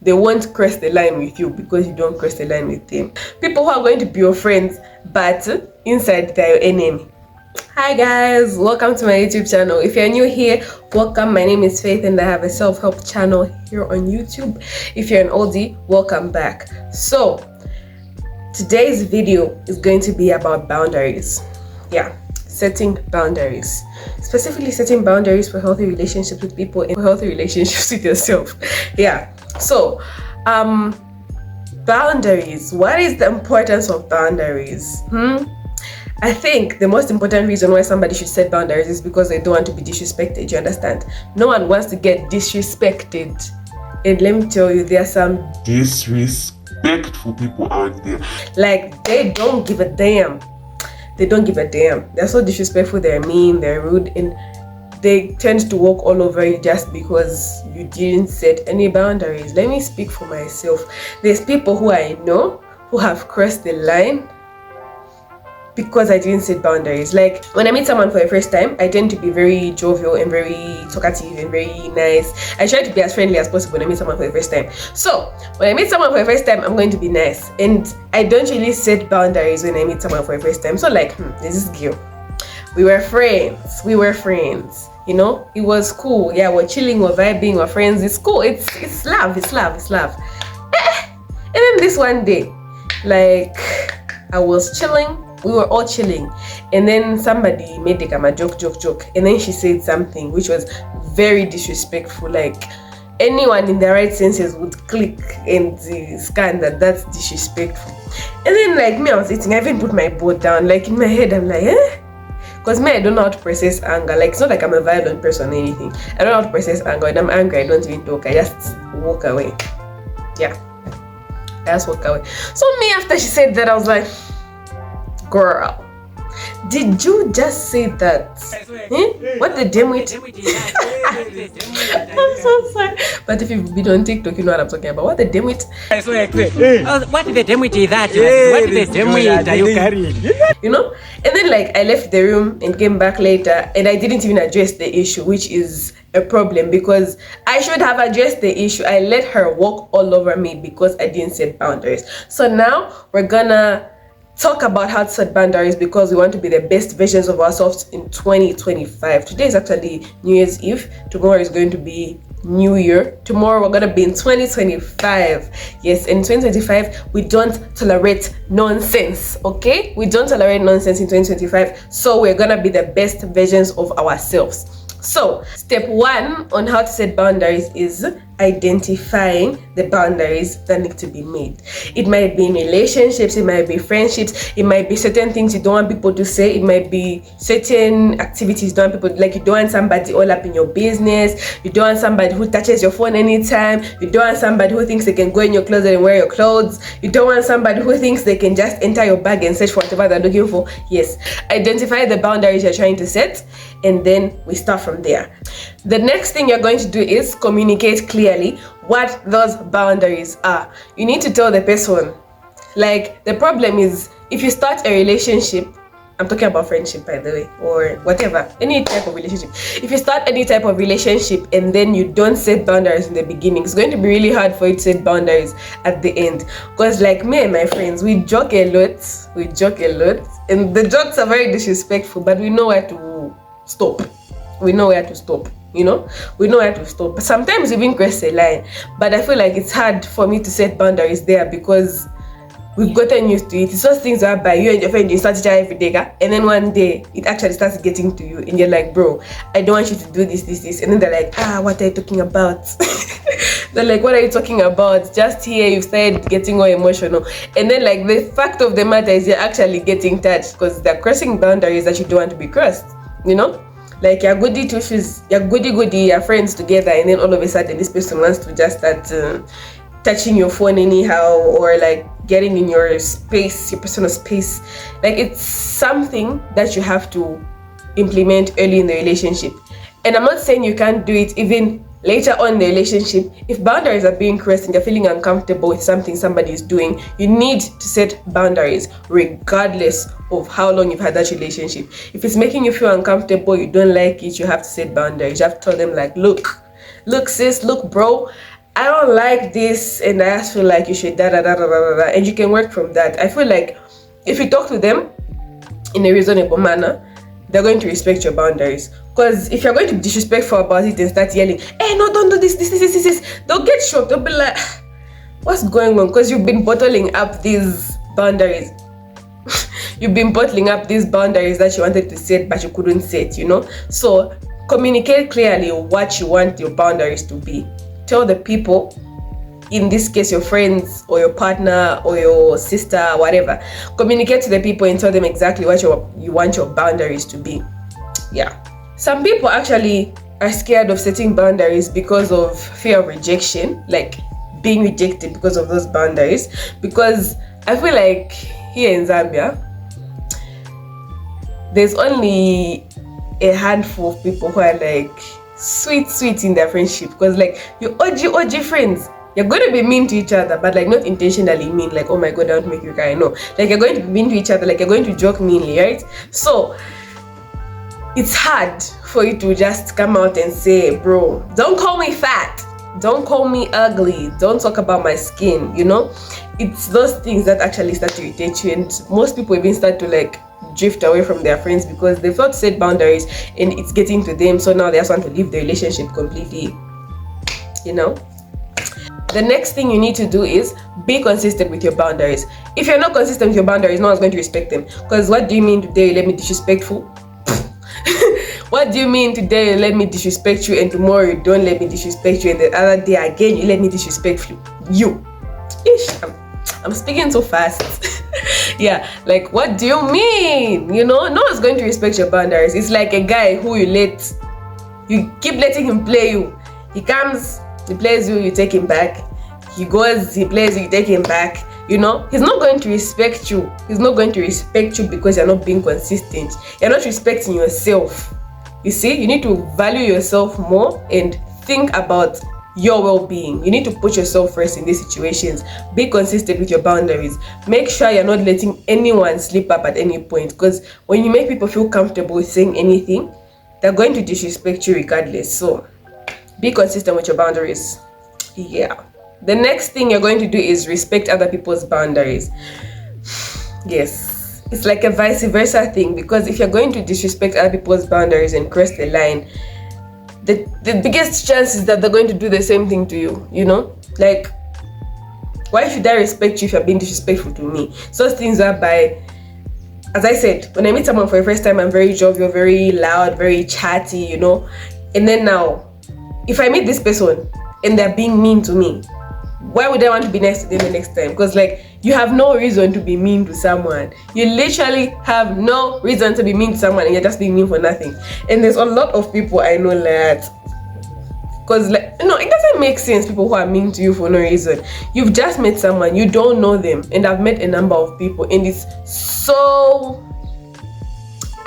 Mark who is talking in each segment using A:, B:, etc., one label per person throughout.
A: they won't cross the line with you because you don't cross the line with them. People who are going to be your friends, but inside they're your enemy. Hi guys, welcome to my YouTube channel. If you're new here, welcome. My name is Faith and I have a self-help channel here on YouTube. If you're an oldie, welcome back. So today's video is going to be about boundaries. Yeah, setting boundaries, specifically setting boundaries for healthy relationships with people and for healthy relationships with yourself. Yeah, so boundaries. What is the importance of boundaries? I think the most important reason why somebody should set boundaries is because they don't want to be disrespected. You understand? No one wants to get disrespected. And let me tell you, there are some
B: disrespectful people out there.
A: Like, they don't give a damn. They don't give a damn. They're so disrespectful, they're mean, they're rude, and they tend to walk all over you just because you didn't set any boundaries. Let me speak for myself. There's people who I know who have crossed the line because I didn't set boundaries. Like, when I meet someone for the first time, I tend to be very jovial and very talkative and very nice. I try to be as friendly as possible when I meet someone for the first time. So when I meet someone for the first time, I'm going to be nice, and I don't really set boundaries when I meet someone for the first time. So like, there's this girl, we were friends, you know, it was cool. Yeah, we're chilling, we're vibing, we're friends, it's cool, it's love. And then this one day, like, I was chilling, we were all chilling, and then somebody made a joke, and then she said something which was very disrespectful. Like, anyone in their right senses would click and scan that that's disrespectful. And then, like, me, I was eating, I even put my board down. Like, in my head, I'm like, because me, I don't know how to process anger. Like, it's not like I'm a violent person or anything. I don't know how to process anger. When I'm angry, I don't even talk, I just walk away. Yeah, I just walk away. So me, after she said that, I was like, girl, did you just say that? What the damn it? I'm so sorry. But if you've been on TikTok, you know what I'm talking about. What the damn it?
C: What the damn it is that? What the damn it are you carrying?
A: You know? And then, like, I left the room and came back later, and I didn't even address the issue, which is a problem because I should have addressed the issue. I let her walk all over me because I didn't set boundaries. So now we're gonna talk about how to set boundaries because we want to be the best versions of ourselves in 2025. Today is actually New Year's Eve. Tomorrow is going to be New Year. Tomorrow we're going to be in 2025. Yes, in 2025 we don't tolerate nonsense. Okay, we don't tolerate nonsense in 2025, so we're going to be the best versions of ourselves. So step one on how to set boundaries is identifying the boundaries that need to be made. It might be in relationships, it might be friendships, it might be certain things you don't want people to say, it might be certain activities you don't want people, like, you don't want somebody all up in your business, you don't want somebody who touches your phone anytime, you don't want somebody who thinks they can go in your closet and wear your clothes, you don't want somebody who thinks they can just enter your bag and search for whatever they're looking for. Yes, identify the boundaries you're trying to set, and then we start from there. The next thing you're going to do is communicate clearly what those boundaries are. You need to tell the person. Like, the problem is, if you start a relationship, I'm talking about friendship, by the way, or whatever, any type of relationship. If you start any type of relationship and then you don't set boundaries in the beginning, it's going to be really hard for you to set boundaries at the end. Because, like, me and my friends, we joke a lot, and the jokes are very disrespectful, but we know where to stop. We know where to stop, you know? We know where to stop. Sometimes we even cross a line, but I feel like it's hard for me to set boundaries there because we've gotten used to it. It's those things whereby you and your friend, you start each other every day, and then one day it actually starts getting to you, and you're like, bro, I don't want you to do this. And then they're like, what are you talking about? They're like, what are you talking about? Just here you started getting all emotional. And then, like, the fact of the matter is you're actually getting touched because they're crossing boundaries that you don't want to be crossed, you know? Like, you're goody two shoes, you're goody, you're friends together, and then all of a sudden this person wants to just start touching your phone anyhow, or like getting in your space, your personal space. Like, it's something that you have to implement early in the relationship. And I'm not saying you can't do it even later on in the relationship. If boundaries are being crossed and you're feeling uncomfortable with something somebody is doing, you need to set boundaries regardless of how long you've had that relationship. If it's making you feel uncomfortable, you don't like it, you have to set boundaries. You have to tell them, like, look sis, look bro, I don't like this, and I just feel like you should da da da da da da, and you can work from that. I feel like if you talk to them in a reasonable manner, they're going to respect your boundaries. Because if you're going to be disrespectful about it and start yelling, hey, no, don't do this, they'll get shocked. They'll be like, what's going on? Because you've been bottling up these boundaries. You've been bottling up these boundaries that you wanted to set, but you couldn't set, you know? So communicate clearly what you want your boundaries to be. Tell the people, in this case your friends or your partner or your sister, whatever, communicate to the people and tell them exactly what you want your boundaries to be. Yeah, some people actually are scared of setting boundaries because of fear of rejection, like being rejected because of those boundaries. Because I feel like here in Zambia there's only a handful of people who are like sweet in their friendship, because like you OG friends, you're going to be mean to each other, but like not intentionally mean, like, oh my god, I don't make you cry. No, like you're going to be mean to each other, like you're going to joke meanly, right? So it's hard for you to just come out and say, bro, don't call me fat, don't call me ugly, don't talk about my skin, you know? It's those things that actually start to irritate you, and most people even start to like drift away from their friends because they've not set boundaries and it's getting to them, so now they just want to leave the relationship completely, you know? The next thing you need to do is be consistent with your boundaries. If you're not consistent with your boundaries, no one's going to respect them. Because what do you mean today you let me disrespectful? What do you mean today you let me disrespect you and tomorrow you don't let me disrespect you and the other day again you let me disrespect you? I'm speaking so fast. Yeah, like what do you mean? You know, no one's going to respect your boundaries. It's like a guy who you keep letting him play you. He comes, he plays you, you take him back. He goes, he plays you, you take him back. You know, he's not going to respect you. He's not going to respect you because you're not being consistent. You're not respecting yourself. You see, you need to value yourself more and think about your well-being. You need to put yourself first in these situations. Be consistent with your boundaries. Make sure you're not letting anyone slip up at any point, because when you make people feel comfortable with saying anything, they're going to disrespect you regardless. So be consistent with your boundaries. Yeah. The next thing you're going to do is respect other people's boundaries. Yes, it's like a vice versa thing, because if you're going to disrespect other people's boundaries and cross the line, the biggest chance is that they're going to do the same thing to you, you know? Like, why should I respect you if you're being disrespectful to me? Such things are by, as I said, when I meet someone for the first time, I'm very jovial, very loud, very chatty, you know? And then now, if I meet this person and they're being mean to me, why would I want to be next to them the next time? Because like, you have no reason to be mean to someone. You literally have no reason to be mean to someone and you're just being mean for nothing. And there's a lot of people I know like that. Because like, no, it doesn't make sense, people who are mean to you for no reason. You've just met someone, you don't know them. And I've met a number of people, and it's so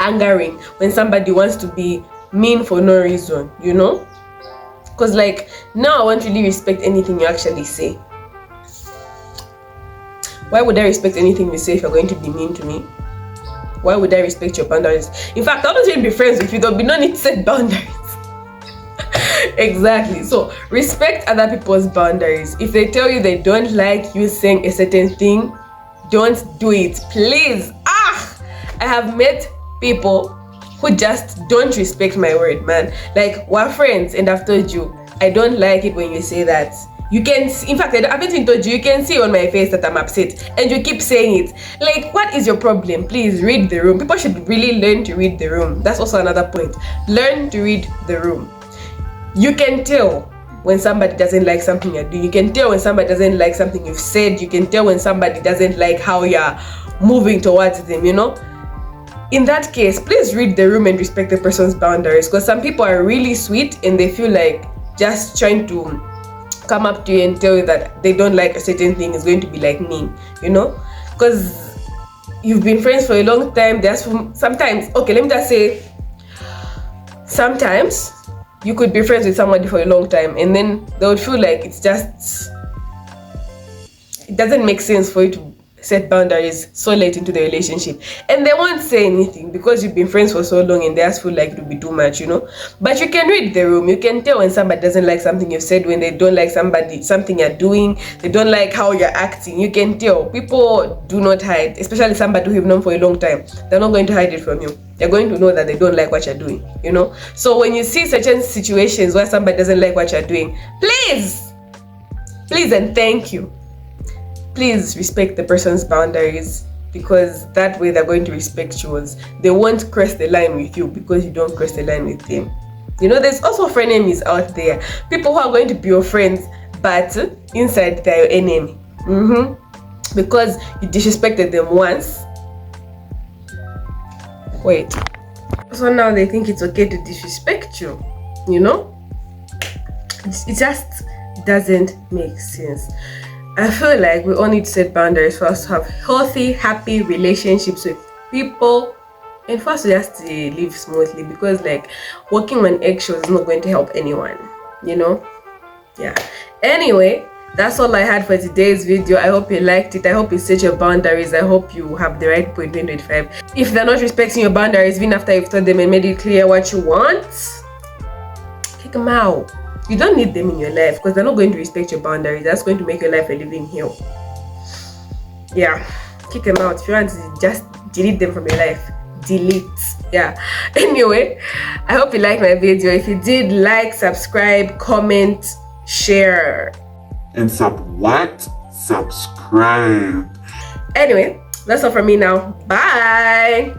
A: angering when somebody wants to be mean for no reason, you know? Because like, now I won't really respect anything you actually say. Why would I respect anything you say if you're going to be mean to me? Why would I respect your boundaries? In fact, I won't even be friends with you. There'll be no need to set boundaries. Exactly. So respect other people's boundaries. If they tell you they don't like you saying a certain thing, don't do it, please. I have met people who just don't respect my word, man. Like, we're friends and I've told you I don't like it when you say that. You can see, in fact, I haven't even told you, you can see on my face that I'm upset and you keep saying it. Like, what is your problem? Please read the room. People should really learn to read the room. That's also another point. Learn to read the room. You can tell when somebody doesn't like something you're doing. You can tell when somebody doesn't like something you've said. You can tell when somebody doesn't like how you're moving towards them, you know? In that case, please read the room and respect the person's boundaries, because some people are really sweet and they feel like just trying to come up to you and tell you that they don't like a certain thing is going to be like mean, you know? Because you've been friends for a long time. Sometimes, okay, let me just say, sometimes you could be friends with somebody for a long time and then they would feel like it doesn't make sense for you to set boundaries so late into the relationship, and they won't say anything because you've been friends for so long and they just feel like it will be too much, you know. But you can read the room. You can tell when somebody doesn't like something you've said, when they don't like something you're doing, they don't like how you're acting. You can tell. People do not hide, especially somebody who you've known for a long time. They're not going to hide it from you. They're going to know that they don't like what you're doing, you know. So when you see certain situations where somebody doesn't like what you're doing, please and thank you, please respect the person's boundaries, because that way they're going to respect yours. They won't cross the line with you because you don't cross the line with them. You know, there's also frenemies out there, people who are going to be your friends but inside they're your enemy, because you disrespected them once. Wait, so now they think it's okay to disrespect you, you know? It just doesn't make sense. I feel like we all need to set boundaries for us to have healthy, happy relationships with people, and for us to just live smoothly, because like walking on eggshells is not going to help anyone, you know. Yeah, anyway, that's all I had for today's video. I hope you liked it. I hope you set your boundaries. I hope you have the right point 2025. If they're not respecting your boundaries even after you've told them and made it clear what you want, kick them out. You don't need them in your life because they're not going to respect your boundaries. That's going to make your life a living hell. Yeah, kick them out. If you want to just delete them from your life, delete. Yeah, anyway, I hope you liked my video. If you did, like, subscribe, comment, share,
B: And subscribe.
A: Anyway, that's all from me now. Bye.